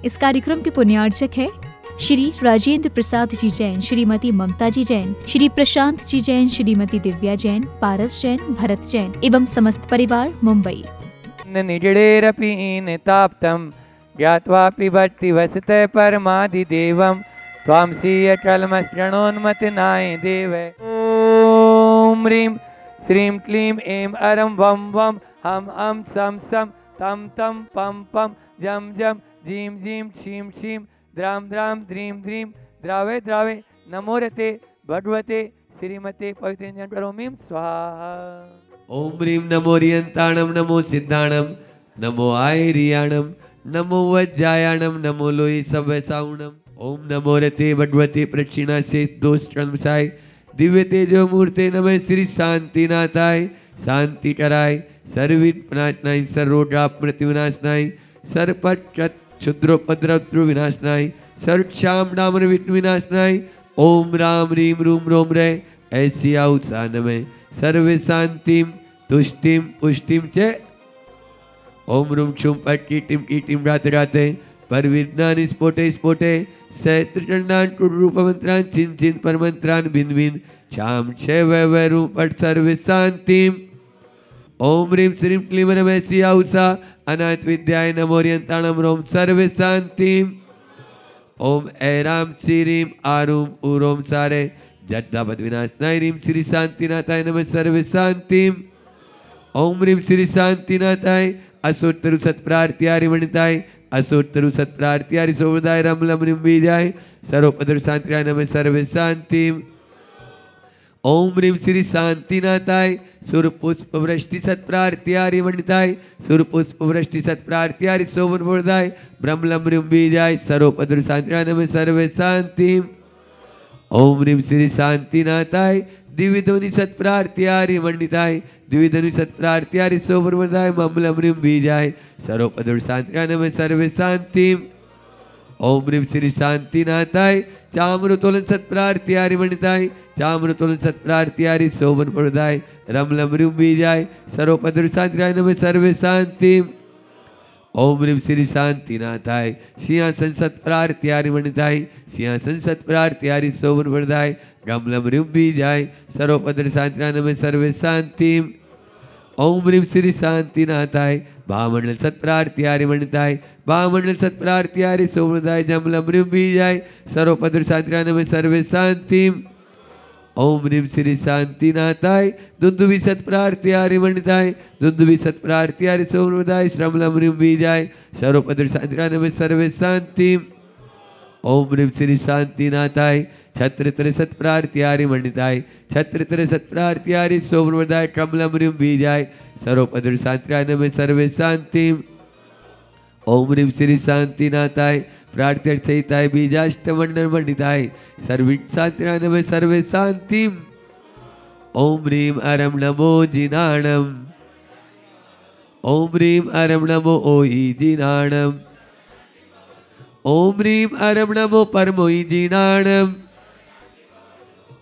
इस कार्यक्रम के पुण्यार्चक है श्री राजेंद्र प्रसाद जी जैन, श्रीमती ममता जी जैन, श्री प्रशांत जी जैन, श्रीमती दिव्या जैन, पारस जैन, भरत जैन एवं समस्त परिवार मुंबई। निजडेरपि निताप्तं ज्ञात्वापि भक्ति वसते परमादिदेवं त्वां सीयचलमसृणोन्मतिनाय देव। ॐ ह्रीं श्रीं क्लीं ऐं अरं वं वं हम सं सं तं तं पं पं जं जं जीं जीं क्षीं क्षीं द्रां द्रां द्रीं द्रीं द्रावे द्रावे नमोरते भगवते श्रीमते पवित्रंजनपरोमीं स्वाहा। ओम ह्रीं नमो रियंताणम नमो सिद्धाणम नमो आयरियाणम नमो वज्जायाणम नमो लोई सवसाउणम। ओम नमो रते भगवते प्रक्षिणा से दोषाय दिव्य तेजो मूर्ते नमः श्री शांतिनाथाय शांति कराय सर्विनाशनाय सर्वोड्राप मृत्यु विनाशनाय सर्पट क्षुद्रोपद्रव विनाशनाय सर्वक्षाम डामर विष्णु विनाशनाय। ओम राम रीम रूम रोम रे ऐसी आउसा नमः सर्वे शांतिम तुष्टिम पुष्टिम च। ओम रूम क्षुम पट कीटिम कीटिम राते राते पर विज्ञान स्फोटे स्फोटे सहस्त्रचंडान रूपमंत्रान चिन चिन परमंत्रान भिन्न भिन्न शाम छे वै रूप पट सर्वे शांतिम। ओम ह्रीं श्रीं क्लीं रमेशी आउसा अनाथ विद्याय नमोरियंताणम रोम सर्वे शांतिम। ओम ऐराम श्रीं आरूम उरोम सारे जट्टापद विनाशनाय ह्रीं श्री शांतिनाथाय नमः सर्वे शांतिम। ओम ह्रीं श्री शांतिनाथाय असोत्तरु सत्प्रार्थियारि वणिताय असोत्तरु सत्प्रार्थियारि सोमदाय रमलम बीजाय सर्वपदर शांतिराय नमः सर्वे शांतिम। ओम ह्रीं श्री शांतिनाथाय सुरपुष्प वृष्टि सत्प्रार्थियारि वणिताय सुरपुष्प वृष्टि सत्प्रार्थियारि सोमदाय ब्रह्मलम बीजाय सर्वपदर शांतिराय नमः सर्वे शांतिम। ओम ह्रीं श्री शांतिनाथाय दिव्यध्वनि सत्प्रार्थियारि वंडिताय दिव्यध्वनि सत्प्रार्थियारि सोमदाय ममलम बीजाय सर्वपदर शांतिराय नमः सर्वे शांतिम। ओम ह्रीं श्री शांतिनाथाय चामृतोलन सत्प्रार्थियारि वंडिताय चामृतोलन सत्प्रार्थियारि सोमदाय रमलम बीजाय सर्वपदर शांतिराय नमः सर्वे शांतिम। ओम ह्रीं श्री शांतिनाथाय सिंहासन सत्प्रार्थियारि वणिताय सिंहासन सत्प्रार्थियारि सोमदाय गमलम बीजाय सर्वपदर शांतिराय नमः सर्वे शांतिम। ओम ह्रीं श्री शांतिनाथाय भामंडल सत्प्रार्थियारि वणिताय भामंडल सत्प्रार्थियारि सोमदाय जमलम बीजाय सर्वपदर शांतिराय नमः सर्वे शांतिम। ओम ह्रीं श्री शांतिनाथाय दुंदुभि सत्प्रार्थियारि वणिताय दुंदुभि सत्प्रार्थियारि सोमदाय श्रमलम बीजाय सर्वपदर शांतिराय नमः सर्वे शांतिम। ओम ह्रीं श्री शांतिनाथाय छत्रत्र सत्प्रार्थियारि वणिताय छत्रत्र सत्प्रार्थियारि सोमदाय कमलम बीजाय सर्वपदर शांतिराय नमः सर्वे शांतिम। ओम ह्रीं श्री शांतिनाथाय प्रार्थ्यर्थहिताय बीजाष्टमंडल वणिताय सर्वित शांतिराय नमः सर्वे शांतिम। ओम ह्रीं अरम नमो जिनाणम ओम ह्रीं अरम नमो ओई जिनाणम ओम ह्रीं अरम नमो परमोई जिनाणम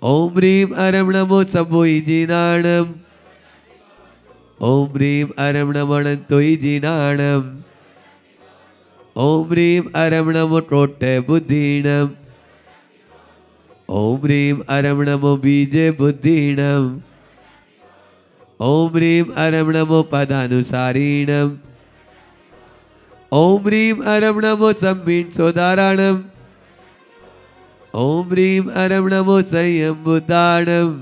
ओम ह्रीं अरम नमो सबोई जिनाणम ओम ह्रीं अरम नमो अनंतोई जिनाणम ओम ह्रीं अरम नमो टोटे बुद्धीणम ओम ह्रीं अरम नमो बीजे बुद्धीणम ओम ह्रीं अरम नमो पदानुसारीणम ओम ह्रीं अरम नमो सम्मीन सोदाराणम ओम ह्रीं अरम नमो संयम बुद्धाणम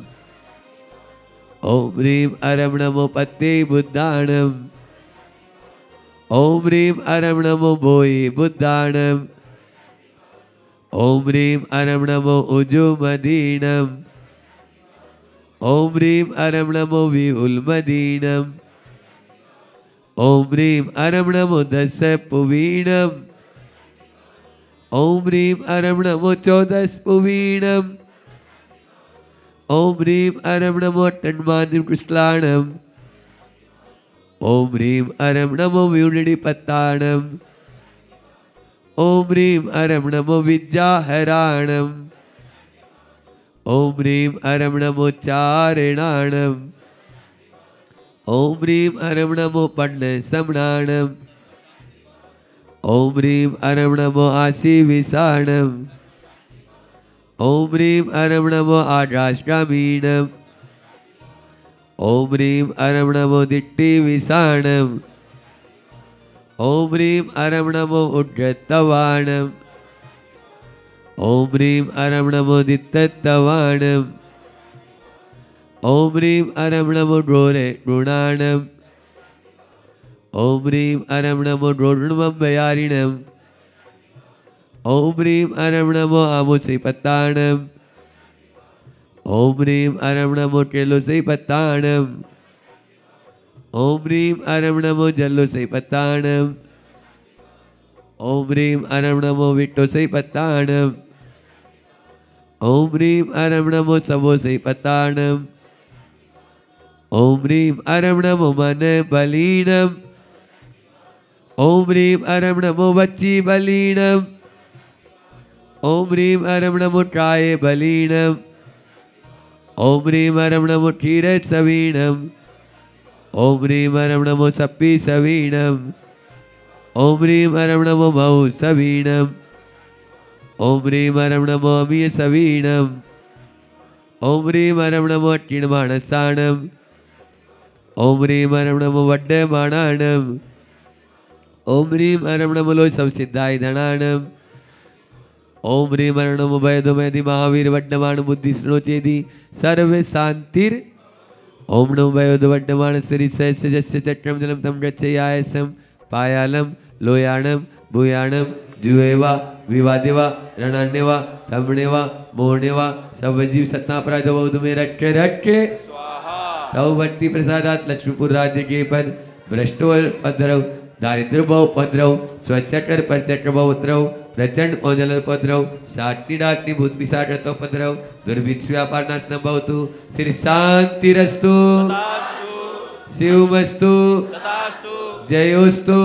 ओम ह्रीं अरम नमो पत्ते बुद्धाणम ओम ह्रीं अरम नमो भोई बुद्धाणम ओम ह्रीं अरम नमो उजुमदीणम ओम ह्रीं अरम नमो विउलमदीणम ओम ह्रीं अरम नमो दस पुवीणम ओम ह्रीं अरम नमो चौदस पुवीणम ओम ह्रीं अरम नमो टन्मादिम कृष्णाणम ओम ह्रीं अरम नमो व्यूणिपत्ताणम ओम ह्रीं अरम नमो विद्याहराणम ओम ह्रीं अरम नमो चारिणाणम ओम ह्रीं अरम नमो पण्ड समणाणम ओम ह्रीं अरं नमो आसी विसाणम ओम ह्रीं अरं नमो आद्राष्ट्रामीणम ओम ह्रीं अरं नमो दिट्टि विसाणम ओम ह्रीं अरं नमो उड्डत्तवाणम ओम ह्रीं अरं नमो दित्तत्तवाणम ओम ह्रीं अरं नमो ड्रोरे ऋणाणम ओम ह्रीं अरं नमो ड्रोर्णमभयारिणम ओम ह्रीं अरं नमो आमुसैपत्ताणम ओम ह्रीं अरं नमो टेलोसैपत्ताणम ओम ह्रीं अरं नमो जल्लोसैपत्ताणम ओम ह्रीं अरं नमो विट्टोसैपत्ताणम ओम ह्रीं अरं नमो सबोसैपत्ताणम ओम ह्रीं अरं नमो मनबलीणम ओम ह्रीं अरं नमो वच्चीबलीणम ओम ह्रीं अरं नमो ट्रायबलीणम ओम ह्रीं अरं नमो क्षीरसवीणम ओम ह्रीं अरं नमो सप्पीसवीणम ओम ह्रीं अरं नमो मौसवीणम ओम ह्रीं अरं नमो अमीयसवीणम ओम ह्रीं अरं नमो अट्टिणमाणसाणम ओम ह्रीं अरं नमो वड्डमाणाणम ओम ह्रीं अरं नमो लोसवसिद्धायधनाणम ओम ह्रीं अरं नमो भयदुमेधि महावीर वड्डमाण बुद्धिस्नोचेदि सर्व शांतिर ओम नमो भयोदवड्डमाण श्री सहस्रजस्य चक्रम जलम तम गच्छयायसम पायालम लोयाणम भूयाणम जुएवा विवादेवा रणन्यवा तमणेवा मोहनेवा सवजीव सत्तापराध में रट्टे रट्टे तव भक्ति प्रसादात लक्ष्मीपुर राज्य के पर भ्रष्टोर पद्रव दारिद्र भाव पद्रव स्वचक्र पर चक्र भाव उतरव प्रचंड औजल पद्रव शाटनी डाटनी भूत पिशाच पद्रव दुर्भिक्ष व्यापार नाशनम भवतु श्री शांतिरस्तु शिवमस्तु जयोस्तु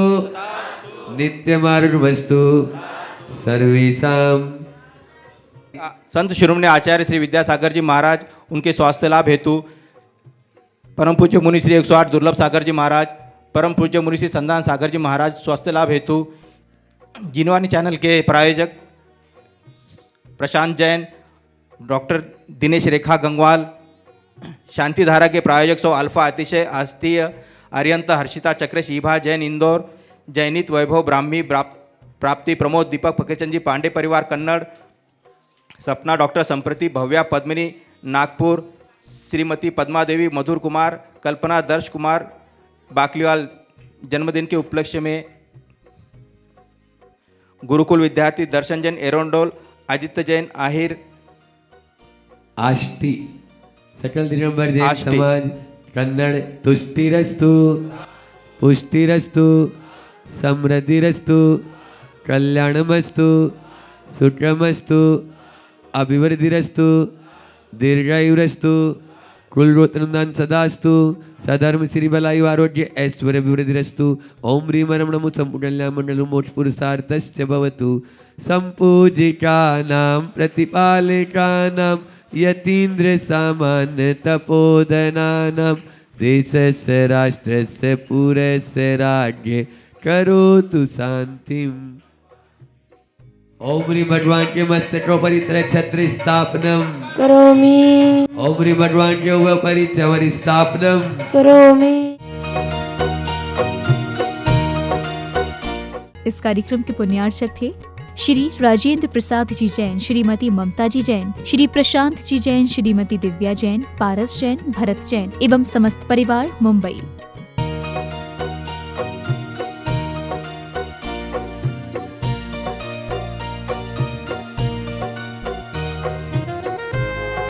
नित्य मार्गमस्तु सर्वेषां। संत शिरोमणि आचार्य श्री विद्यासागर जी महाराज उनके स्वास्थ्य लाभ हेतु परम पूज्य मुनि श्री 108 दुर्लभ सागर जी महाराज, परम पूज्य मुनि श्री संदान सागर जी महाराज स्वास्थ्य लाभ हेतु, जीनवाणी चैनल के प्रायोजक प्रशांत जैन, डॉक्टर दिनेश रेखा गंगवाल, शांति धारा के प्रायोजक सौ अल्फा अतिशय आस्तीय अरियंत हर्षिता चक्रेश ईभा जैन इंदौर, जैनित वैभव ब्राह्मी प्राप्ति प्रमोद दीपक फकीरचंद जी पांडे परिवार कन्नड़, सपना डॉक्टर संप्रति भव्या पद्मिनी नागपुर, श्रीमती पद्मा देवी मधुर कुमार, कल्पना दर्श कुमार बाकलीवाल जन्मदिन के उपलक्ष्य में, गुरुकुल विद्यार्थी दर्शन जैन एरोंडोल, आदित्य जैन आहिर, आष्टी सकल दिगंबर जैन समाज कन्नड़ तुष्टिरस्तु पुष्टिरस्तु समृद्धिरस्तु कल्याणमस्तु सुखमस्तु अभिवृद्धिरस्तु दीर्घायुरस्तु कुलरत्नदान सदास्तु सधर्म श्री बलायु आरोग्य ऐश्वर्य अभिवृद्धिरस्तु ओम ह्रीं अरं नमो संपूर्णकल्याणमण्डलं मोक्षपुरुषार्थस्य भवतु संपूजितानां प्रतिपालिकानां यतीन्द्र सामान्य तपोधनानां देशस्य राष्ट्रस्य पुरस्य राज्ये करोतु शांतिम्। ओम ह्रीं भगवान के मस्तकोपरि छत्र स्थापनम करोमि। ओम ह्रीं भगवान के उपरि चवर स्थापनम करोमि। इस कार्यक्रम के पुण्यार्चक थे श्री राजेंद्र प्रसाद जी जैन, श्रीमती ममता जी जैन, श्री प्रशांत जी जैन, श्रीमती दिव्या जैन, पारस जैन, भरत जैन एवं समस्त परिवार, मुंबई।